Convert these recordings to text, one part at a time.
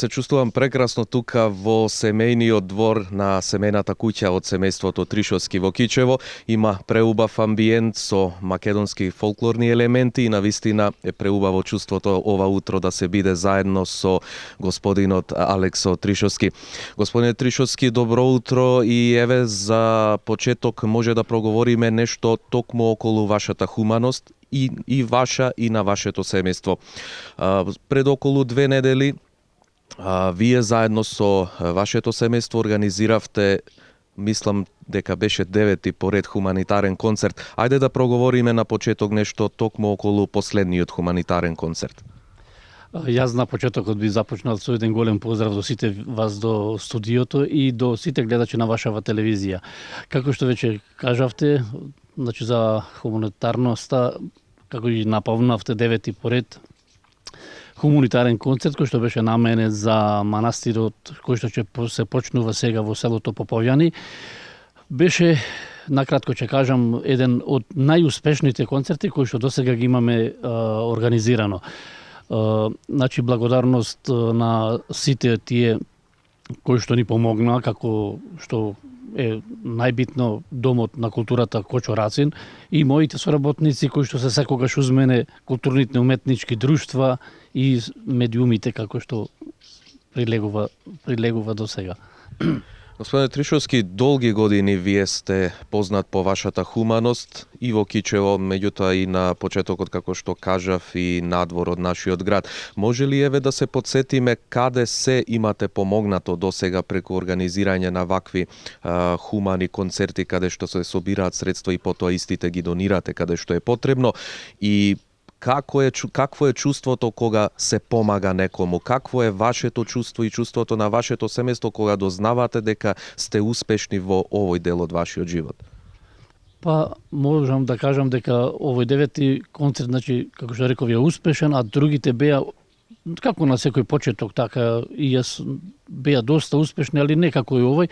се чувствувам прекрасно тука во семејниот двор на семејната куќа од семејството Тришовски во Кичево. Има преубав амбиент со македонски фолклорни елементи и навистина е преубаво чувството ова утро да се биде заедно со господинот Алексо Тришовски. Господине Тришовски, добро утро и еве за почеток може да проговориме нешто токму околу вашата хуманост и ваша и на вашето семејство. Пред околу 2 недели вие заедно со вашето семејство организиравте, мислам дека беше 9-ти поред хуманитарен концерт. Ајде да проговориме на почеток нешто токму околу последниот хуманитарен концерт. Јас на почетокот би започнал со еден голем поздрав до сите вас до студиото и до сите гледачи на вашава телевизија. Како што веќе кажавте, значи за хуманитарноста, како и напомнавте 9-ти поред хуманитарен концерт кој што беше наменет за манастирот кој што ќе се почнува сега во селото Поповјани, беше, накратко ќе кажам, еден од најуспешните концерти кои што досега ги имаме организирано. Значи, благодарност на сите тие кои што ни помогнаа, како што е најбитно Домот на културата Кочо Рацин и моите соработници кои што се секогаш уз мене, културните уметнички друштва и медиумите како што прилегува до сега. Господине Тришовски, долги години вие сте познат по вашата хуманост и во Кичево, меѓутоа и на почетокот, како што кажав, и надвор од нашиот град. Може ли еве да се подсетиме каде се имате помогнато досега преку организирање на вакви хумани концерти, каде што се собираат средства и потоа истите ги донирате каде што е потребно, и какво е чувството кога се помага некому? Какво е вашето чувство и чувството на вашето семејство кога дознавате дека сте успешни во овој дел од вашиот живот? Па, можам да кажам дека овој 9-ти концерт, значи, како што реков, е успешен, а другите беа, како на секој почеток, така и јас беа доста успешни, али не како и овој.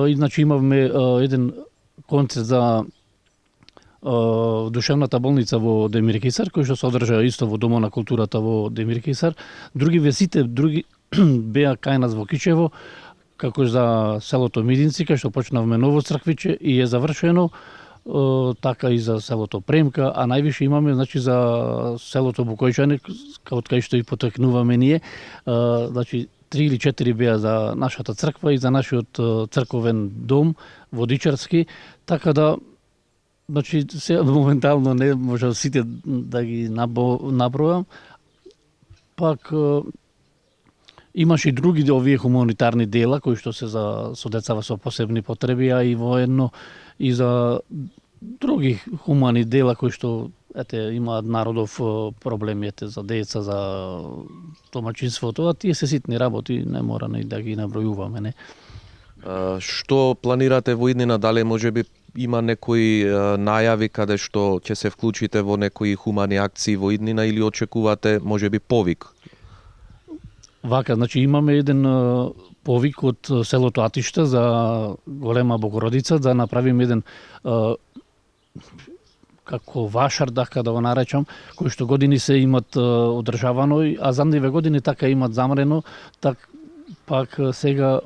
И, значи, имавме еден концерт за душевната болница во Демир Кисар, кој што се одржа исто во Домот на културата во Демир Кисар. Сите други беа кај нас во Кичево, како за селото Мидинци, кај што почнавме ново црквиче и е завршено, така и за селото Премка, а највише имаме, значи, за селото Букојчане, од кај што и потекнуваме ние, значи 3 или 4 беа за нашата црква и за нашиот црковен дом Водичарски, така да, значи, се моментално не може сите да ги набројам. Пак имаше и други овие хуманитарни дела кои што се со децава со посебни потреби, а и военно и за други хумани дела кои што имаат народов проблеми за деца, за домаќинството, а тие се ситни работи, не мора да ги набројуваме, не. Што планирате во иднина? Дали можеби има некои најави каде што ќе се вклучите во некои хумани акции во иднина или очекувате можеби повик? Вака, значи имаме еден повик од селото Атишта за голема Богородица да направиме еден како вашар, така да го наречам, кој што години се имат одржавано, а за 2 години така имат замрено, пак сега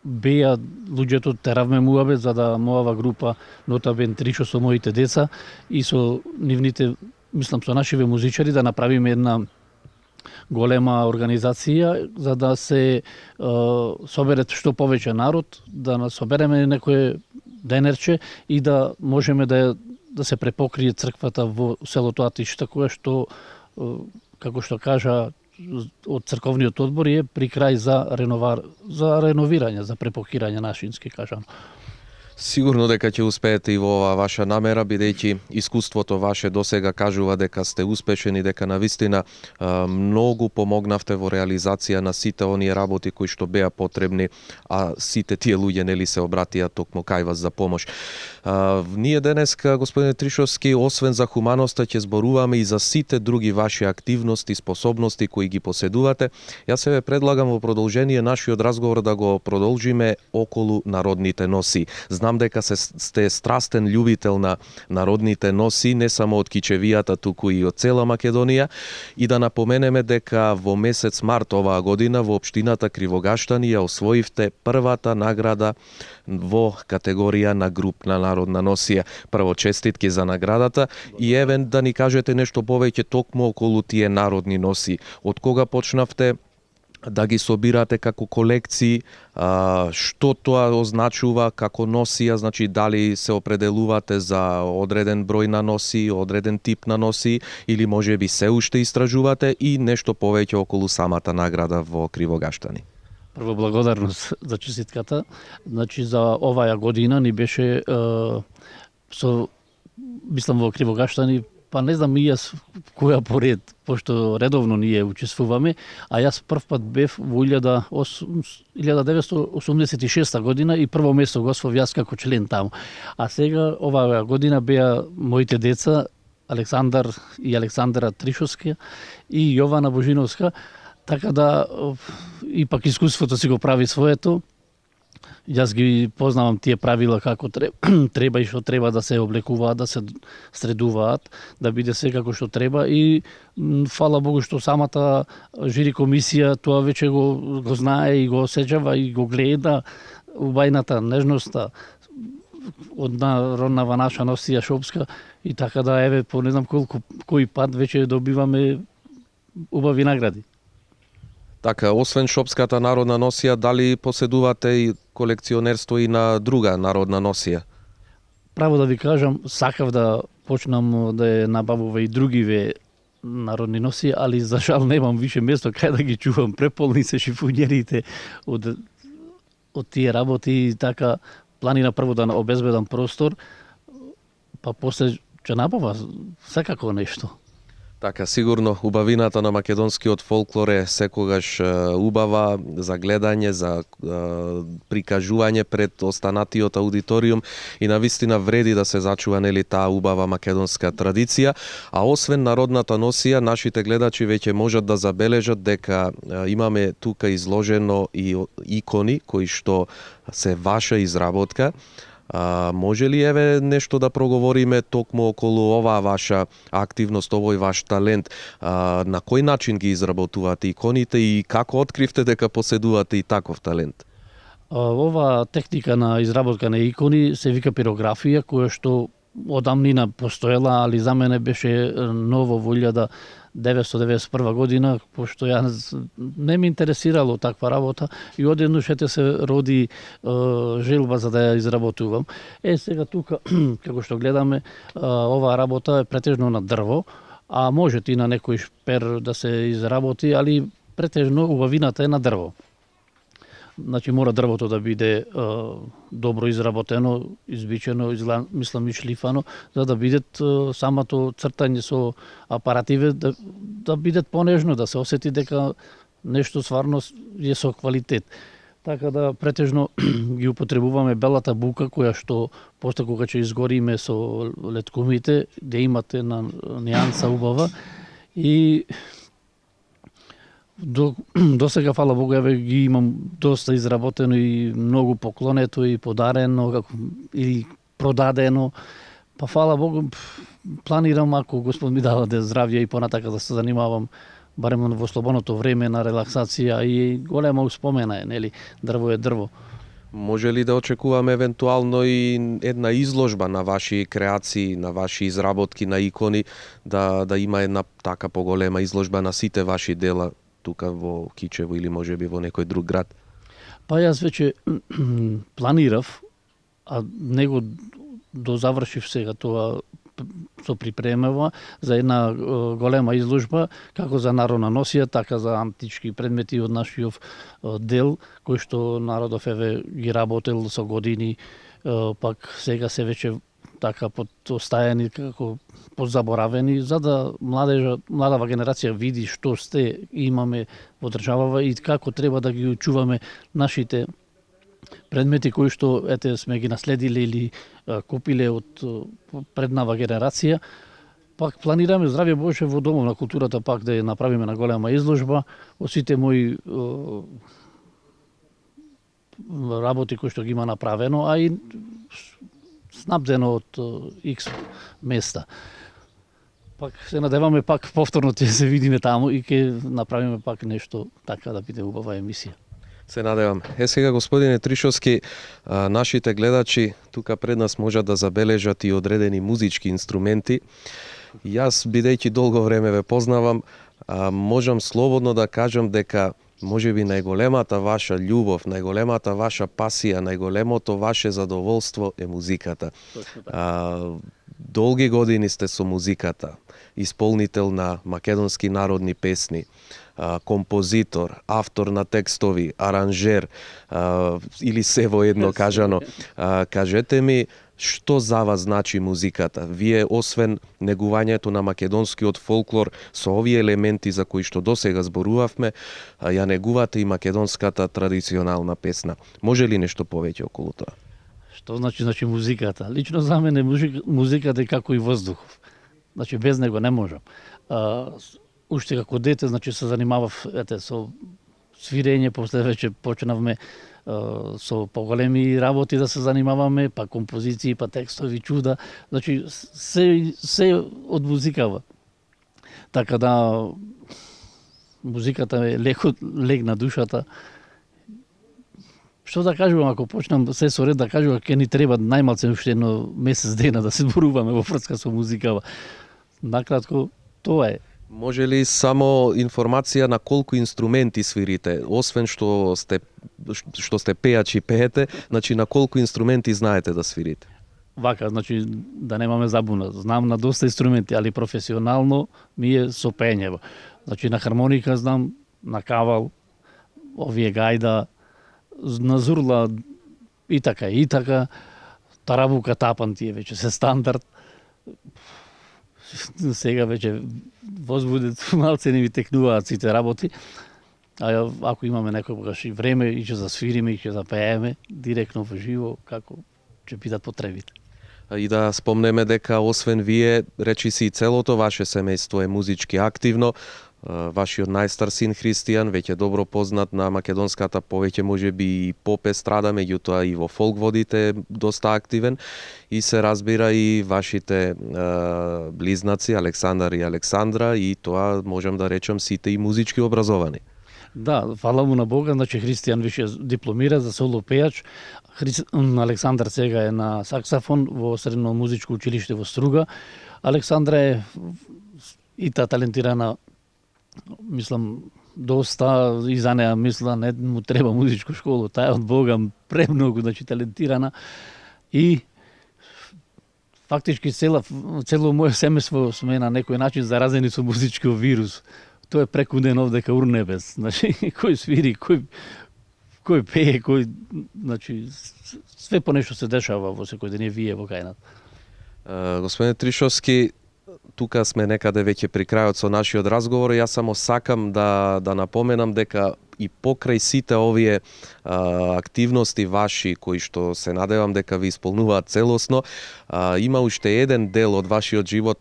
беа луѓето теравме муабет за да мојава група Нотабен Тришо со моите деца и со нивните, мислам, со нашиве музичари да направиме една голема организација за да се собере што повеќе народ, да собереме некое денерче и да можеме да се препокрие црквата во селото Атишта, кое што, како што кажа од црковниот одбор, е при крај за реновирање, за препокирање нашински кажано. Сигурно дека ќе успеете и во оваа ваша намера, бидејќи искуството ваше досега кажува дека сте успешни, дека навистина многу помогнавте во реализација на сите оние работи кои што беа потребни, а сите тие луѓе нели се обратија токму кај вас за помош. Ние денеска, господине Тришовски, освен за хуманоста, ќе зборуваме и за сите други ваши активности, способности кои ги поседувате. Јас се предлагам во продолжение нашиот разговор да го продолжиме околу народните носи. знам дека сте страстен љубител на народните носи, не само од кичевијата, туку и од цела Македонија. И да напоменеме дека во месец март оваа година во општината Кривогаштани ја освоивте првата награда во категорија на групна народна носија. Прво, честитки за наградата и евен да ни кажете нешто повеќе токму околу тие народни носи. Од кога почнавте да ги собирате како колекции, што тоа означува како носија, значи дали се определувате за одреден број на носи, одреден тип на носи, или можеби се уште истражувате и нешто повеќе околу самата награда во Кривогаштани. Прво благодарност за честитката. Значи за оваа година ни беше мислам во Кривогаштани, па не знам и јас која поред, пошто редовно ние учествуваме, а јас прв пат бев во 1986 година и прво место го освоив јас како член таму. А сега оваа година беа моите деца Александар и Александра Тришовски и Јована Божиновска, така да ипак искуството си го прави своето. Јас ги познавам тие правила како треба и што треба да се облекуваат, да се средуваат, да биде се како што треба и фала Богу што самата жири комисија тоа веќе го знае и го осеќава и го гледа убајната нежноста од народнава наша носија шопска и така да еве по не знам кој пат веќе добиваме убави награди. Така, освен шопската народна носија, дали поседувате и колекционерство и на друга народна носија? Право да ви кажам, сакав да почнам да ја набавува и другиве народни носи, али за жал немам више место кај да ги чувам. Преполни се шифонјерите од тие работи и така планира прво да обезбедам простор, па после ќе набава секако нешто. Така, сигурно убавината на македонскиот фолклор е секогаш убава за гледање, за прикажување пред останатиот аудиториум и навистина вреди да се зачува нели таа убава македонска традиција, а освен народната носија, нашите гледачи веќе можат да забележат дека имаме тука изложено и икони кои што се ваша изработка. Може ли еве нешто да проговориме токму околу оваа ваша активност, овој ваш талент? На кој начин ги изработувате иконите и како откривте дека поседувате и таков талент? Ова техника на изработка на икони се вика пирографија, која што одамнина постоела, али за мене беше ново во 1991 година, пошто ја не ме интересирало таква работа и одеднаш се роди желба за да ја изработувам. Сега тука, како што гледаме, оваа работа е претежно на дрво, а може и на некој шпер да се изработи, али претежно убавината е на дрво. Значи мора дрвото да биде добро изработено, избичено, мислам и шлифано, за да бидат самото цртање со апаративе да бидат понежно, да се осети дека нешто стварно е со квалитет. Така да претежно ги употребуваме белата бука која што после кога ќе изгориме со леткумите, да имате на нијанса убава и до сега, фала Богу, еве ги имам доста изработено и многу поклонето и подарено и продадено. Па фала Богу, планирам ако Господ ми даде здравје и понатака да се занимавам барем во слободното време на релаксација и голема успомена е, нели, дрво е дрво. Може ли да очекуваме евентуално и една изложба на ваши креации, на ваши изработки на икони, да има една така поголема изложба на сите ваши дела тука во Кичево или можеби во некој друг град? Па јас веќе планирав, а него дозавршив сега тоа со припремава за една голема изложба како за народна носија, така за антички предмети од нашиот дел, кој што народов еве ги работел со години, пак сега се веќе така подостајани, како подзаборавени, за да младава генерација види што сте имаме во државава и како треба да ги очуваме нашите предмети кои што сме ги наследиле или купиле од преднава генерација. Пак планираме, здравје Боже, во Домов на културата пак да ја направиме на голема изложба од сите мои работи кои што ги има направено, а и снабдено од X места. Пак се надеваме пак повторно ќе се видиме таму и ќе направиме пак нешто така да биде убава емисија. Се надевам. Сега, господине Тришовски, нашите гледачи тука пред нас можат да забележат и одредени музички инструменти. Јас, бидејќи долго време ве познавам, можам слободно да кажам дека можеби најголемата ваша љубов, најголемата ваша пасија, најголемото ваше задоволство е музиката. Долги години сте со музиката, исполнител на македонски народни песни, композитор, автор на текстови, аранжер или се воедно кажано. Кажете ми, што за вас значи музиката? Вие, освен негувањето на македонскиот фолклор со овие елементи за кои што досега зборувавме, ја негувате и македонската традиционална песна. Може ли нешто повеќе околу тоа? Што значи музиката? Лично за мене музиката е како и воздухов. Значи без него не можам. Уште како дете, значи се занимавав со свирење, после веќе почнавме со поголеми работи да се занимаваме, па композиции, па текстови, чуда, значи се од музикава. Така да музиката е лек на душата. Што да кажувам, ако почнам се со ред да кажувам, ќе ни треба најмалце уште едно месец дена да се зборуваме во врска со музикава. Накратко, тоа е. Може ли само информација на колку инструменти свирите, освен што сте пејачи и пеете, значи на колку инструменти знаете да свирите? Вака, значи да немаме забуна. Знам на доста инструменти, али професионално ми е со пењево. Значи на хармоника знам, на кавал, овие гајда, на зурла и така, тарабука, тапан тие веќе се стандард. Сега веќе возбудет малце не ми текнуваат сите работи. А ако имаме некогаш и време и ќе засвириме и ќе запееме директно во живо како ќе бидат потребите. И да спомнеме дека освен вие, речиси и целото ваше семејство е музички активно. Вашиот најстар син Христијан, веќе добро познат на македонската, повеќе можеби и поп естрада, меѓутоа и во фолк водите доста активен. И се разбира и вашите близнаци Александар и Александра, и тоа можам да речам сите и музички образовани. Да, фала му на Бога, значи Христијан више дипломира за соло пејач. Александар сега е на саксафон во Средно музичко училиште во Струга. Александра е и та талентирана, мислам, доста, и за неа мисла не му треба музичко школу, таа од Бога премногу, значи талентирана. И фактички цело моје семејство сме на некој начин заразени со музичкиот вирус. Тоа е прекуден овдека урнебес. Значи, кој свири, кој пее, значи, све по нешто се дешава во секој ден, вие во кајнат. Господине Тришовски, тука сме некаде веќе при крајот со нашиот разговор. Јас само сакам да напоменам дека и покрај сите овие активности ваши, кои што се надевам дека ви исполнуваат целосно, има уште еден дел од вашиот живот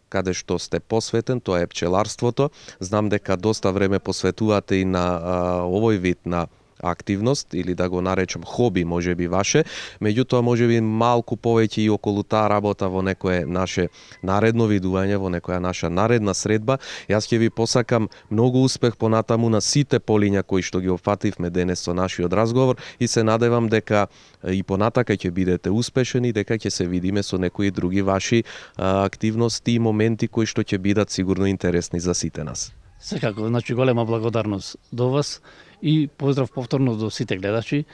каде што сте посветен, тоа е пчеларството. Знам дека доста време посветувате и на овој вид на активност, или да го наречам хоби, можеби ваше, меѓутоа можеби малку повеќе и околу таа работа во некое наше наредно видување, во некоја наша наредна средба. Јас ќе ви посакам многу успех понатаму на сите полиња кои што ги опфативме денес со нашиот разговор и се надевам дека и понатака ќе бидете успешни, дека ќе се видиме со некои други ваши активности и моменти кои што ќе бидат сигурно интересни за сите нас. Секако, значи голема благодарност до вас и поздрав повторно до сите гледачи.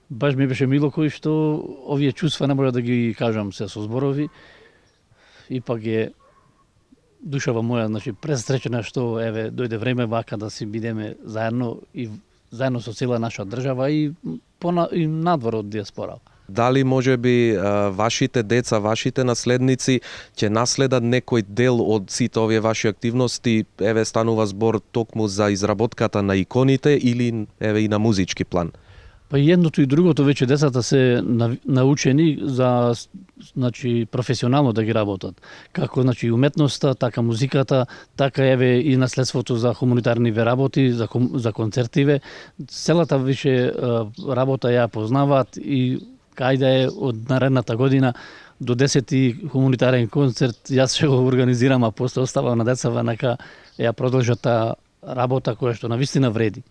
Баш ми беше мило кој што овие чувства не може да ги кажам се со зборови. Ипак е душава моја, значи престречена што еве дојде време вака да си бидеме заедно и заедно со цела наша држава и надвор од диаспора. Дали можеби вашите деца, вашите наследници ќе наследат некој дел од сите овие ваши активности, еве станува збор токму за изработката на иконите или еве и на музички план? Па и едното и другото веќе децата се научени за професионално да ги работат. Како и уметноста, така музиката, така еве и наследството за хуманитарниве работи, за концертиве. Целата више работа ја познаваат и кајде е од наредната година до 10 хуманитарен концерт јас ќе го организирам, а после оставам на децава нека ја продолжат таа работа која што навистина вреди.